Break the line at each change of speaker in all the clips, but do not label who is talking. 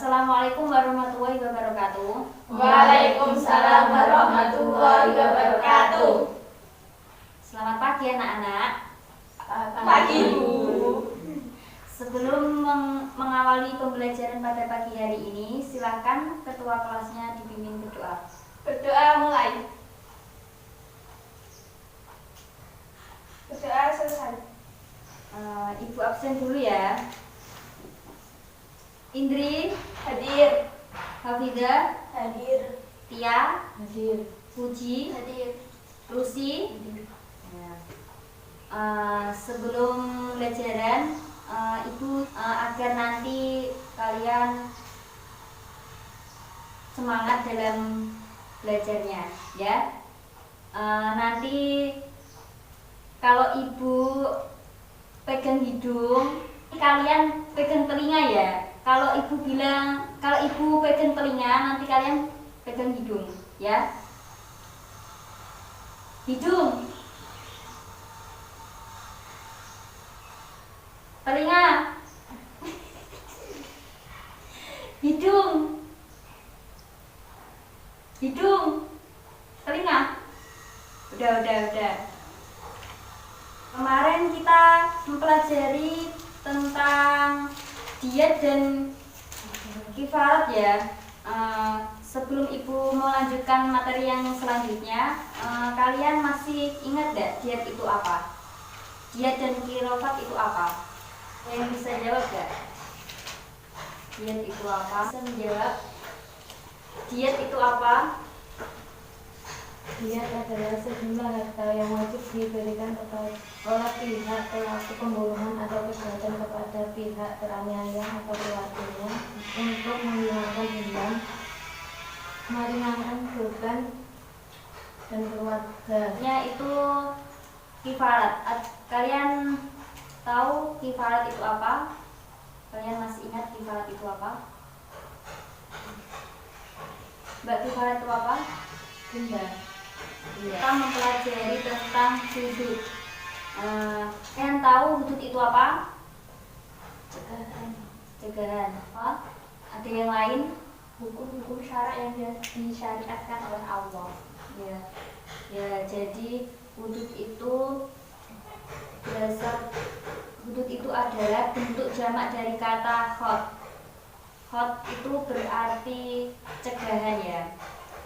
Assalamualaikum warahmatullahi wabarakatuh.
Waalaikumsalam warahmatullahi wabarakatuh.
Selamat pagi anak-anak.
Pagi Bu.
Sebelum mengawali pembelajaran pada pagi hari ini, silakan ketua kelasnya dipimpin berdoa.
Berdoa mulai. Berdoa selesai.
Ibu absen dulu ya. Indri
Hadir.
Hafidah,
Hadir.
Tia,
Hadir.
Puji,
Hadir.
Lucy. Sebelum pelajaran, Ibu agar nanti kalian semangat dalam belajarnya, ya. Nanti kalau Ibu pegang hidung, kalian pegang telinga ya. Kalau Ibu pegang telinga, nanti kalian pegang hidung, ya. Hidung, telinga, hidung, telinga. Udah. Kemarin kita mempelajari tentang diet dan kifarat ya. Sebelum Ibu melanjutkan materi yang selanjutnya, kalian masih ingat gak diet itu apa? Diet dan kifarat itu apa? Yang bisa jawab gak? Diet itu apa? Bisa menjawab. Diet itu apa?
Diet adalah sejumlah harta yang wajib diberikan oleh pihak pelaku pembunuhan atau kejahatan kepada pihak teraniaya atau keluarganya untuk menghilangkan dendam, meringankan beban dan keluarganya.
Itu kifarat. Kalian tahu kifarat itu apa? Kalian masih ingat kifarat itu apa? Mbak, kifarat itu apa?
Benda.
Kita mempelajari tentang hudud. Kalian tahu hudud itu apa? Cegahan. Apa? Ada yang lain?
Hukum-hukum syarak yang disyariatkan oleh Allah.
Ya, jadi hudud itu adalah bentuk jamak dari kata khot. Khot itu berarti cegahan ya.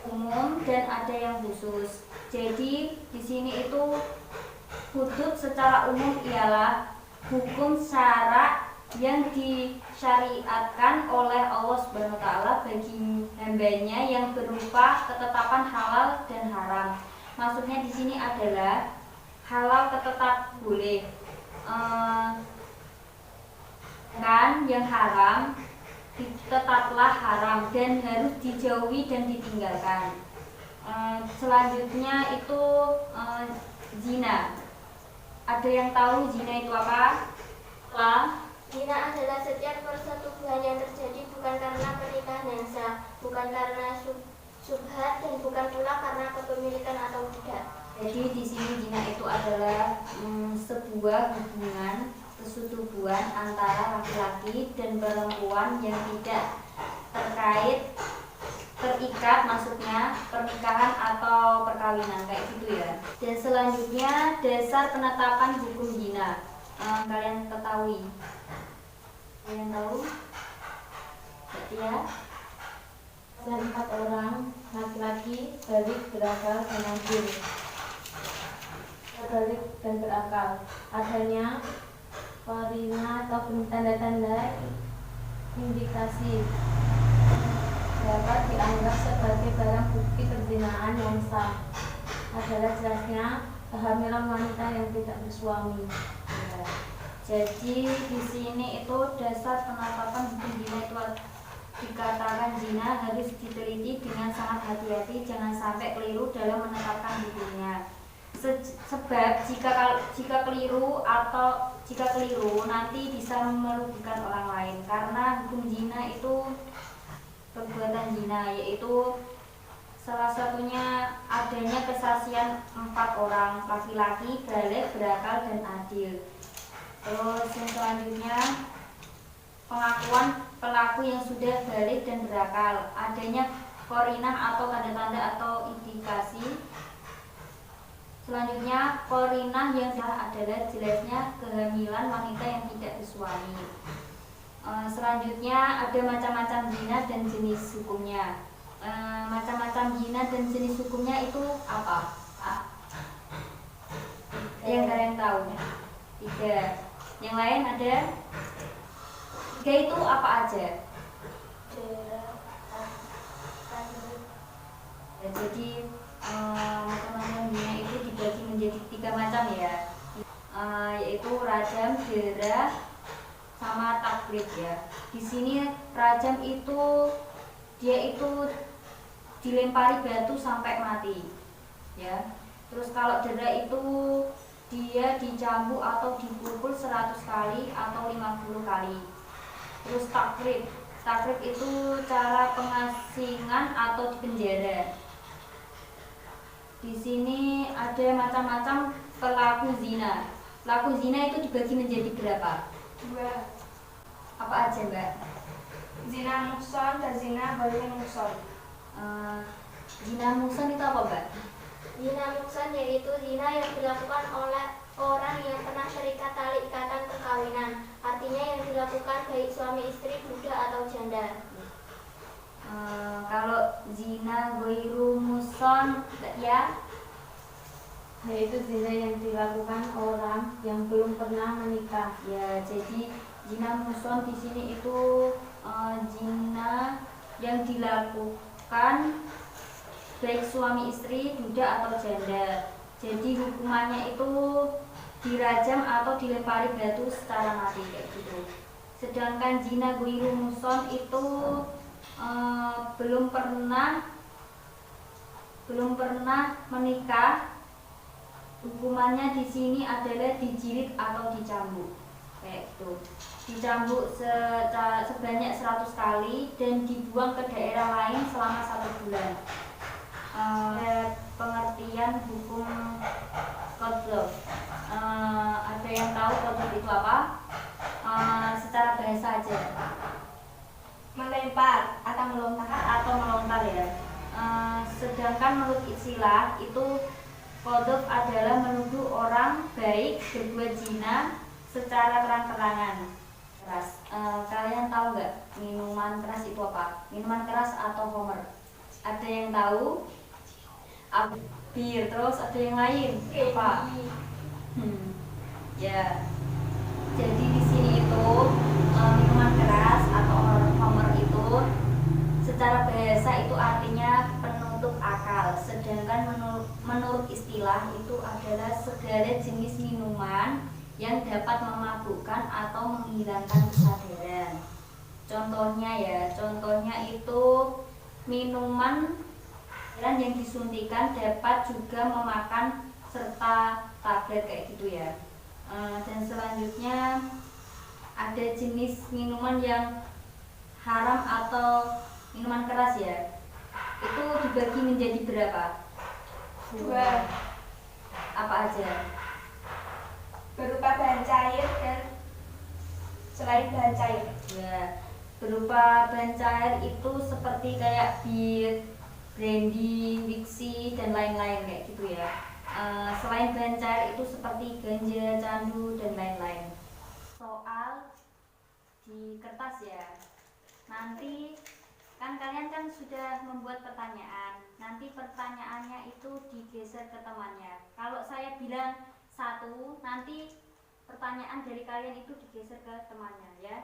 Umum dan ada yang khusus. Jadi di sini itu hudud secara umum ialah hukum syarak yang disyariatkan oleh Allah Subhanahu wa taala bagi hambanya yang berupa ketetapan halal dan haram. Maksudnya di sini adalah halal tetap boleh, kan yang haram tetaplah haram dan harus dijauhi dan ditinggalkan. Selanjutnya itu zina. Ada yang tahu zina itu apa?
Zina adalah setiap persetubuhan yang terjadi bukan karena pernikahan yang sah, bukan karena subhat, dan bukan pula karena kepemilikan atau tidak.
Jadi di sini zina itu adalah sebuah hubungan persetubuhan antara laki-laki dan perempuan yang tidak terikat, maksudnya pernikahan atau perkawinan kayak gitu ya. Dan selanjutnya dasar penetapan hukum zina. Kalian ketahui? Kalian tahu? Berarti ya?
Dan 4 orang laki-laki balik berakal dan adil. Balik dan berakal. Adanya qarina atau tanda-tanda indikasi dapat dianggap sebagai barang bukti perzinahan yang sah adalah jelasnya kehamilan wanita yang tidak bersuami.
Ya. Jadi di sini itu dasar penetapan hukum zina itu dikatakan zina harus diteliti dengan sangat hati-hati, jangan sampai keliru dalam menetapkan hukumnya. Sebab jika keliru nanti bisa merugikan orang lain, karena hukum zina itu perbuatan zina, yaitu salah satunya adanya kesaksian 4 orang laki-laki balik berakal dan adil. Terus yang selanjutnya pengakuan pelaku yang sudah balik dan berakal, adanya korinah atau tanda-tanda atau indikasi. Selanjutnya, korinah yang adalah jelasnya kehamilan wanita yang tidak bersuami. Selanjutnya ada macam-macam zina dan jenis hukumnya. Macam-macam zina dan jenis hukumnya itu apa? Yang kalian tahu? 3. Yang lain ada? 3 itu apa aja? Ya, jadi macam-macam zina itu dibagi menjadi 3 macam ya, yaitu rajam, jerah, sama takrib ya. Di sini rajam itu dia itu dilempari batu sampai mati ya. Terus kalau jerah itu dia dicambuk atau dipukul 100 kali atau 50 kali. Terus takrib itu cara pengasingan atau dipenjara. Di sini ada macam-macam pelaku zina. Pelaku zina itu dibagi menjadi berapa?
2.
Apa aja, Mbak?
Zina muhson dan zina ghairu muhson.
Zina muhson itu apa, Mbak?
Zina muhsan yaitu zina yang dilakukan oleh orang yang pernah terikat tali ikatan perkawinan. Artinya yang dilakukan baik suami istri, budak atau janda.
Kalau zina ghairu muhson ya,
Yaitu zina yang dilakukan orang yang belum pernah menikah.
ya jadi zina muhson di sini itu zina yang dilakukan baik suami istri, budak atau janda. Jadi hukumannya itu dirajam atau dilempari batu secara mati kayak gitu. Sedangkan zina ghairu muhson itu belum pernah menikah. Hukumannya di sini adalah dijilid atau dicambuk kayak gitu. Dicambuk sebanyak 100 kali dan dibuang ke daerah lain selama 1 bulan. Pengertian hukum qadhaf. Ada yang tahu qadhaf itu apa? Secara bahasa aja.
Melempar atau melontar.
Ya. Sedangkan menurut istilah itu qadhaf adalah menuduh orang baik berbuat zina secara terang-terangan. Keras. Kalian tahu nggak minuman keras itu apa? Minuman keras atau homer? Ada yang tahu? Bir. Terus ada yang lain? Apa? Ya. Jadi di sini itu minuman keras atau homer itu secara bahasa itu artinya penutup akal. Sedangkan menurut istilah itu adalah segala jenis minuman yang dapat memabukkan atau menghilangkan kesadaran. Contohnya itu minuman yang disuntikan, dapat juga memakan serta tablet kayak gitu ya. Dan selanjutnya ada jenis minuman yang haram atau minuman keras ya. Itu dibagi menjadi berapa?
2.
Apa aja?
Berupa bahan cair dan selain bahan cair.
Ya, berupa bahan cair itu seperti kayak bir, brandy, whisky dan lain-lain kayak gitu ya. Selain bahan cair itu seperti ganja, candu dan lain-lain. Soal di kertas ya. Nanti kan kalian kan sudah membuat pertanyaan. Nanti pertanyaannya itu digeser ke temannya. Kalau saya bilang 1, nanti pertanyaan dari kalian itu digeser ke temannya ya.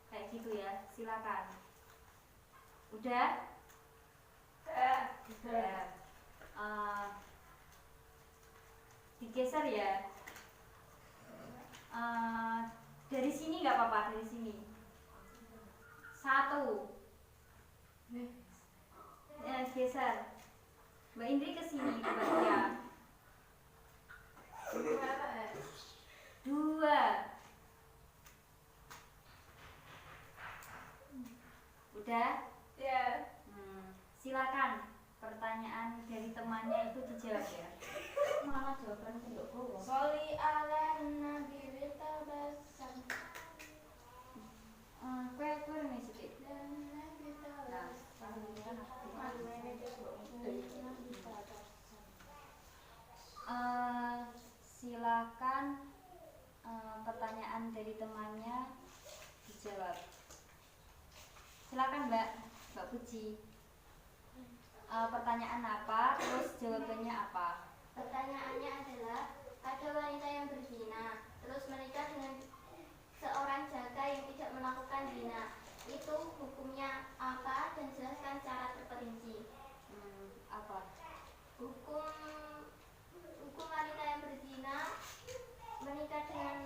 Kayak gitu ya. Silakan. Udah? Ya. Digeser ya. Dari sini nggak apa-apa, dari sini. 1. Geser. Mbak Indri ke sini depannya. 2. Udah?
Ya.
Silakan. Pertanyaan dari temannya itu dijawab ya. Mana jawaban untuk gua?
Sholli ala nabi bertabasam.
Kue nih sedikit. Silakan pertanyaan dari temannya dijawab. Silakan Mbak Puji. Pertanyaan apa? Terus jawabannya apa?
Pertanyaannya adalah, ada wanita yang berzina, terus menikah dengan seorang jaka yang tidak melakukan zina. Itu hukumnya apa dan jelaskan cara terperinci.
Apa?
Hukum wanita yang berzina menikah dengan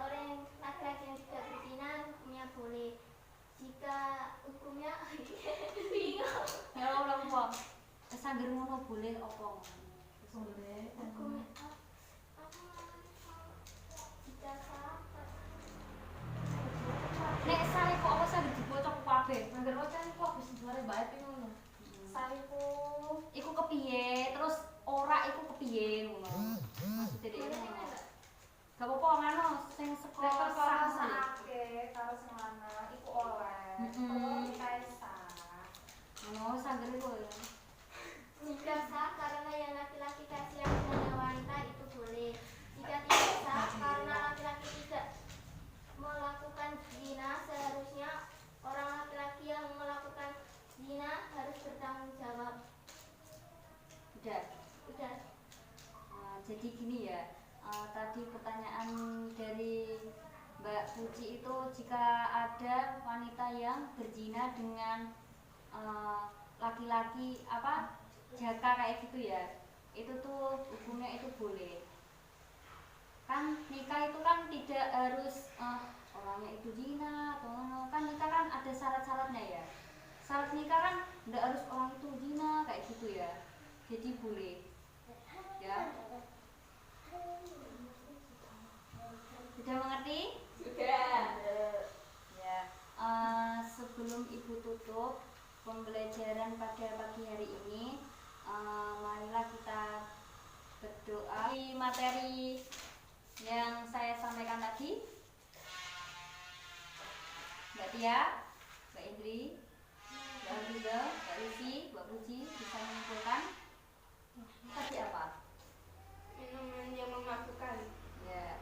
orang yang laki-laki yang tidak berzina, hukumnya boleh. Jika hukumnya bingung.
Ya Allah, sangger ngono boleh apa?
Boleh.
Hukumnya jika salah.
Nek sare kok apa sangger dibocok kabeh?
Angger wacan kok habis suara bae ngono.
Sariku iku kepiye? Terus ora iku kepiye ngono. Maksudnya iki ngono. Gak apa-apa ngono sing sekolah
sakake karo sing lanang iku oleh. Kae sah.
Ngono sangger iku ya.
Jika sah karena yang laki-laki kasihan dengan yang wanita itu boleh. Jika tidak sah karena laki-laki tidak melakukan zina, seharusnya orang laki-laki yang melakukan zina harus bertanggung jawab.
Udah.
Udah.
Jadi gini ya. Tadi pertanyaan dari Mbak Puji itu, jika ada wanita yang berzina dengan laki-laki jaka kayak gitu ya, itu tuh hukumnya itu boleh. Kan nikah itu kan tidak harus orangnya itu zina atau ngono. Kan nikah kan ada syarat-syaratnya ya. Syarat nikah kan tidak harus orang itu zina kayak gitu ya. Jadi boleh. Ya. Sudah mengerti?
Sudah.
Ya. Sebelum Ibu tutup pembelajaran pada pagi hari ini, marilah kita berdoa. Di materi yang saya sampaikan tadi, Mbak Tia, Mbak Indri, Mbak Abiga, Mbak Lucy, Mbak Puji bisa menyimpulkan tadi apa?
Minuman yang memabukkan.
Ya.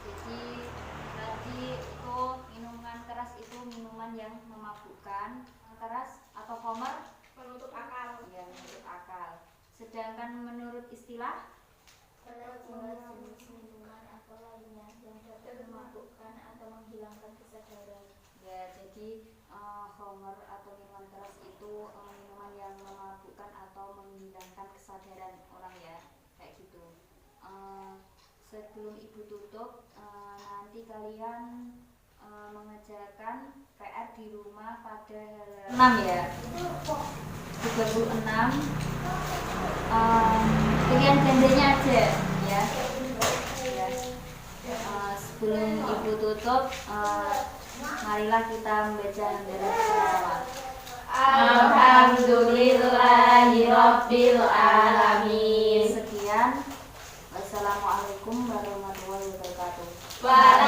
Jadi tadi itu minuman keras itu minuman yang memabukkan. Keras atau khamar
Menutup akal.
ya menurut akal. Sedangkan menurut istilah
Jenis minuman atau lainnya yang dapat memabukkan atau menghilangkan kesadaran.
ya, jadi khamar atau minuman keras itu minuman yang memabukkan atau menghilangkan kesadaran orang ya, kayak gitu. Sebelum Ibu tutup, nanti kalian mengerjakan PR di rumah pada halaman 6 ya, 36. Pilihan gandanya aja ya. Sebelum Ibu tutup, marilah kita membaca lembaran bersama-sama.
Alhamdulillahirabbil alamin.
Sekian. Wassalamualaikum warahmatullahi wabarakatuh.
Waalaikumsalam.